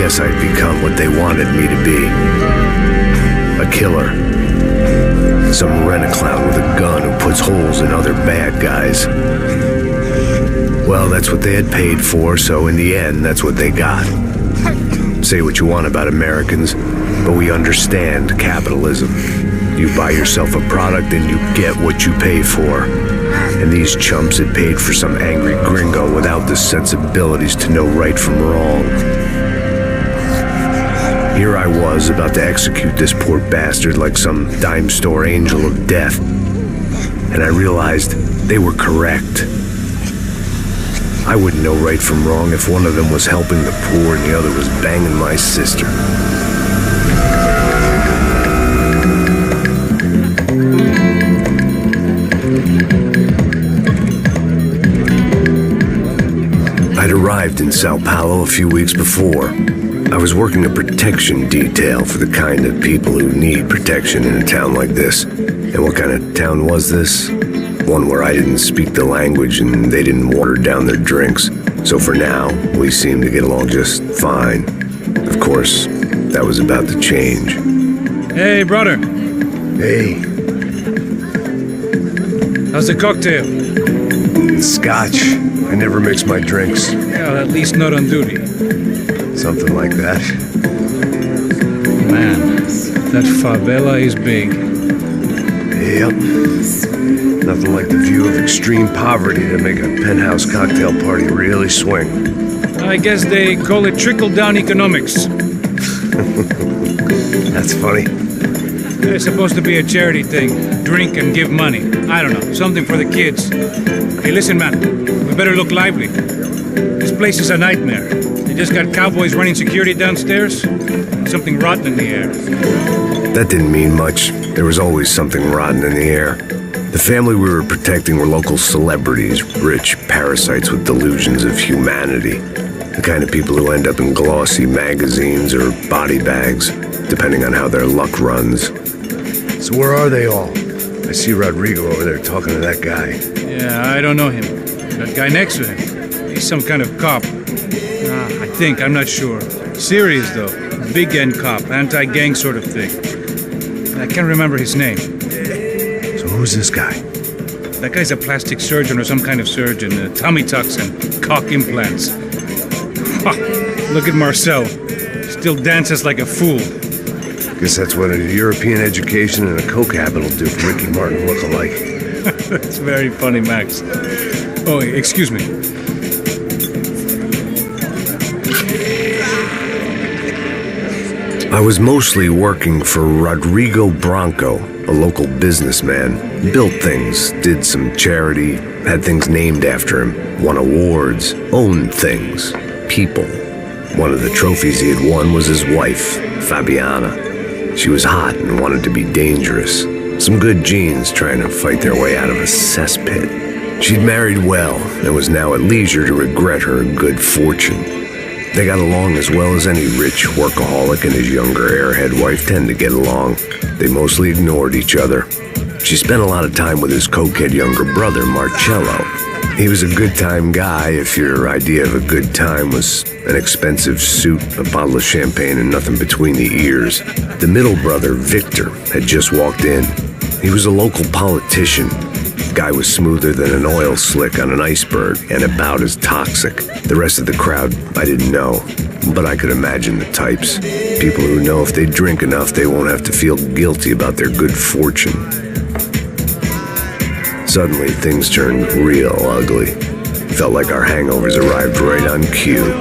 guess I'd become what they wanted me to be. A killer. Some rent-a-clown with a gun who puts holes in other bad guys. Well, that's what they had paid for, so in the end, that's what they got. Say what you want about Americans, but we understand capitalism. You buy yourself a product and you get what you pay for. And these chumps had paid for some angry gringo without the sensibilities to know right from wrong. Here I was, about to execute this poor bastard like some dime store angel of death. And I realized they were correct. I wouldn't know right from wrong if one of them was helping the poor and the other was banging my sister. I'd arrived in Sao Paulo a few weeks before. I was working a protection detail for the kind of people who need protection in a town like this. And what kind of town was this? One where I didn't speak the language and they didn't water down their drinks. So for now, we seemed to get along just fine. Of course, that was about to change. Hey, brother. Hey. How's the cocktail? Scotch. I never mix my drinks. Well, at least not on duty. Something like that. Man, that favela is big. Yep. Nothing like the view of extreme poverty to make a penthouse cocktail party really swing. I guess they call it trickle-down economics. That's funny. It's supposed to be a charity thing. Drink and give money. I don't know, something for the kids. Hey, listen, man. We better look lively. This place is a nightmare. They just got cowboys running security downstairs. Something rotten in the air. That didn't mean much. There was always something rotten in the air. The family we were protecting were local celebrities, rich parasites with delusions of humanity. The kind of people who end up in glossy magazines or body bags, depending on how their luck runs. So where are they all? I see Rodrigo over there talking to that guy. Yeah, I don't know him. That guy next to him. He's some kind of cop. I think, I'm not sure. Serious, though. Big end cop, anti-gang sort of thing. I can't remember his name. So who's this guy? That guy's a plastic surgeon or some kind of surgeon. Tummy tucks and cock implants. Ha! Look at Marcel. Still dances like a fool. Guess that's what a European education and a coke habit will do for Ricky Martin look-alike. That's very funny, Max. Oh, excuse me. I was mostly working for Rodrigo Branco, a local businessman. Built things, did some charity, had things named after him, won awards, owned things, people. One of the trophies he had won was his wife, Fabiana. She was hot and wanted to be dangerous. Some good genes trying to fight their way out of a cesspit. She'd married well and was now at leisure to regret her good fortune. They got along as well as any rich workaholic and his younger airhead wife tend to get along. They mostly ignored each other. She spent a lot of time with his cokehead younger brother, Marcello. He was a good-time guy if your idea of a good time was an expensive suit, a bottle of champagne, and nothing between the ears. The middle brother, Victor, had just walked in. He was a local politician. Guy was smoother than an oil slick on an iceberg and about as toxic. The rest of the crowd, I didn't know, but I could imagine the types. People who know if they drink enough, they won't have to feel guilty about their good fortune. Suddenly, things turned real ugly. Felt like our hangovers arrived right on cue.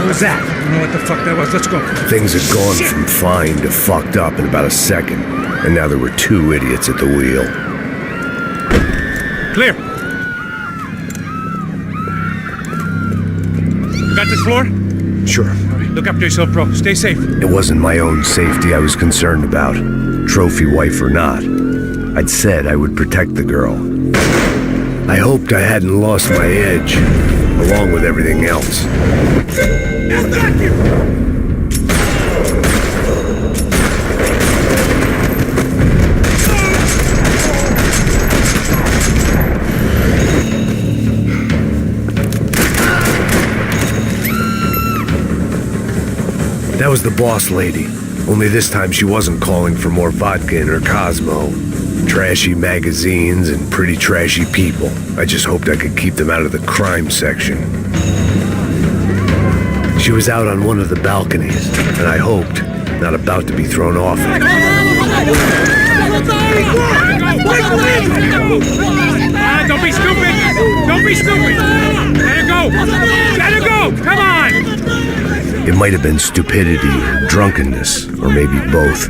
What was that? I don't know what the fuck that was. Let's go. Things had gone from fine to fucked up in about a second, and now there were two idiots at the wheel. Clear. You got this floor? Sure. All right, look after yourself, bro. Stay safe. It wasn't my own safety I was concerned about, trophy wife or not. I'd said I would protect the girl. I hoped I hadn't lost my edge, along with everything else. That was the boss lady. Only this time she wasn't calling for more vodka in her Cosmo. Trashy magazines and pretty trashy people. I just hoped I could keep them out of the crime section. She was out on one of the balconies, and I hoped not about to be thrown off it. Don't be stupid! Don't be stupid! Let her go! Let her go! Come on! It might have been stupidity or drunkenness, or maybe both.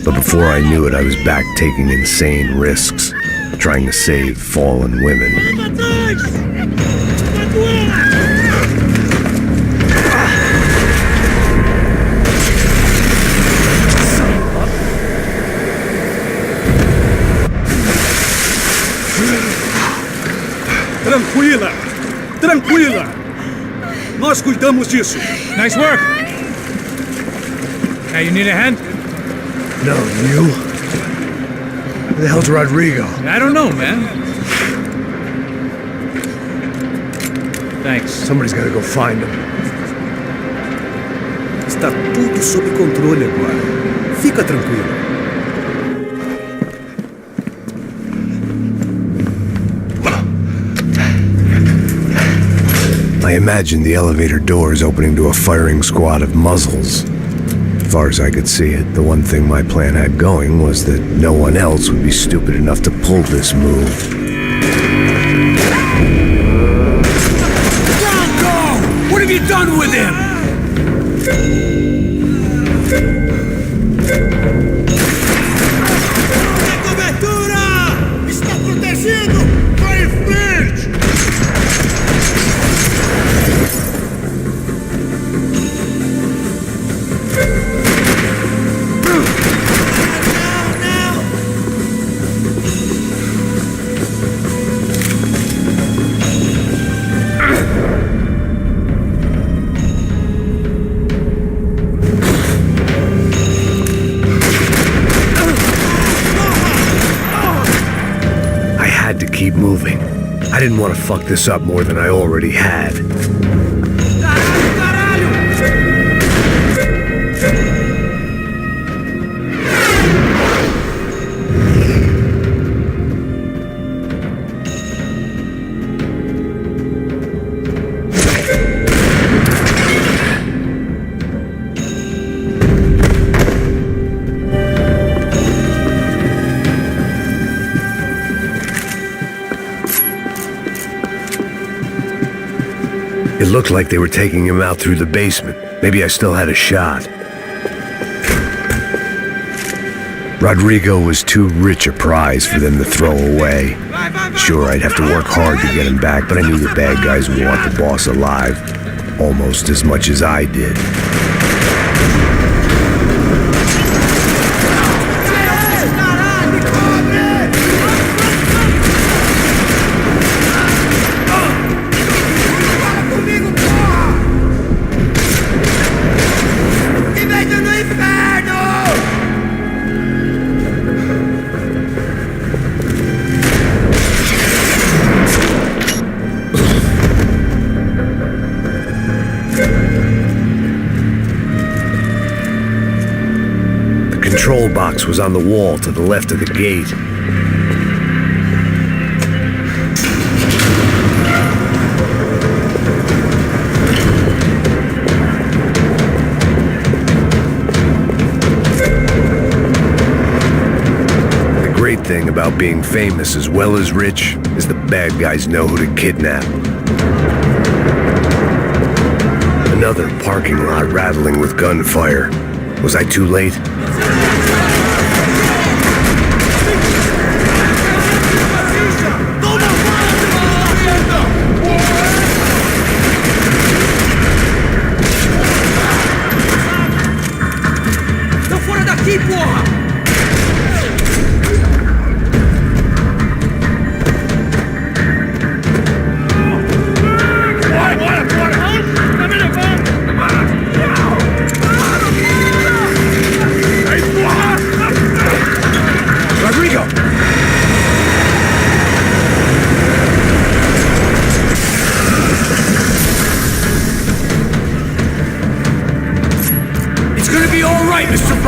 But before I knew it, I was back taking insane risks, trying to save fallen women. Tranquila! Tranquila! Nós cuidamos disso. Nice work! Hey, you need a hand? No, you? Who the hell's Rodrigo? I don't know, man. Thanks. Somebody's gotta go find him. Está tudo sob controle agora. Fica tranquilo. I imagined the elevator doors opening to a firing squad of muzzles. As far as I could see it, the one thing my plan had going was that no one else would be stupid enough to pull this move. Bronco! What have you done with him? Cobertura! Está protegido! Vai em frente! Keep moving. I didn't want to fuck this up more than I already had. It looked like they were taking him out through the basement. Maybe I still had a shot. Rodrigo was too rich a prize for them to throw away. Sure, I'd have to work hard to get him back, but I knew the bad guys would want the boss alive, almost as much as I did. The control box was on the wall to the left of the gate. The great thing about being famous as well as rich is the bad guys know who to kidnap. Another parking lot rattling with gunfire. Was I too late?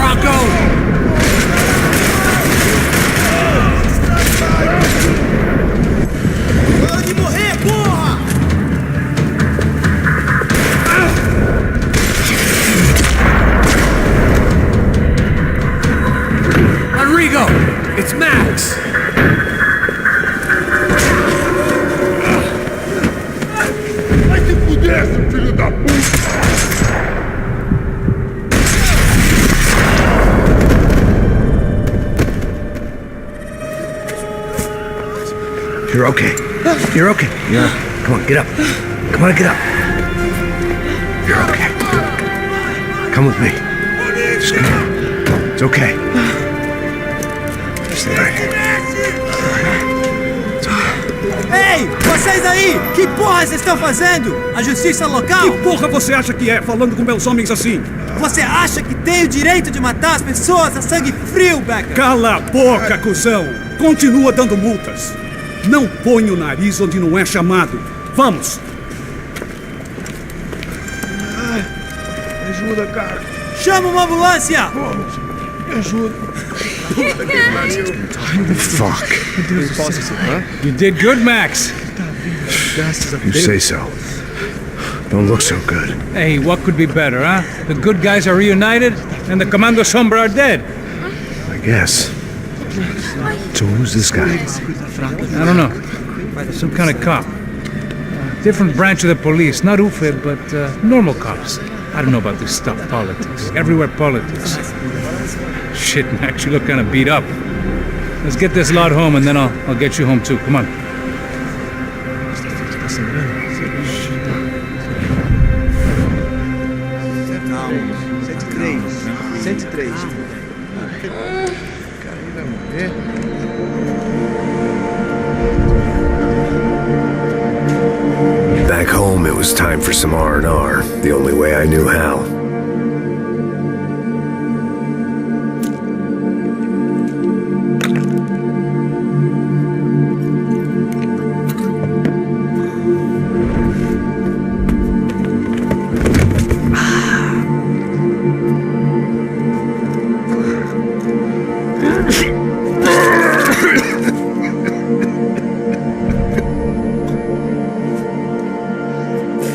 Bronco! Hora de morrer, porra! Rodrigo! It's Max! Vai se fuder, seu filho da puta! You're okay. You're okay. Yeah. Come on, get up. Come on, get up. You're okay. Come with me. Just come on. It's okay. Stay right here. It's okay. Ei, vocês aí! Que porra vocês estão fazendo? A justiça local? Que porra você acha que é, falando com meus homens assim? Você acha que tem o direito de matar as pessoas a sangue frio, Becker? Cala a boca, cuzão! Continua dando multas. Não põe o nariz onde não é chamado. Vamos! Me ajuda, cara. Chama uma ambulância! Me ajuda. Fuck. You did good, Max. You say so. Don't look so good. Hey, what could be better, huh? The good guys are reunited, and the Commando Sombra are dead. I guess. So who's this guy? I don't know. Some kind of cop. Different branch of the police. Not UFE, but normal cops. I don't know about this stuff, politics. Everywhere politics. Shit, Max, you look kind of beat up. Let's get this lot home, and then I'll get you home too. Come on. Back home, it was time for some R&R, the only way I knew how.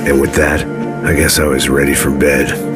And with that, I guess I was ready for bed.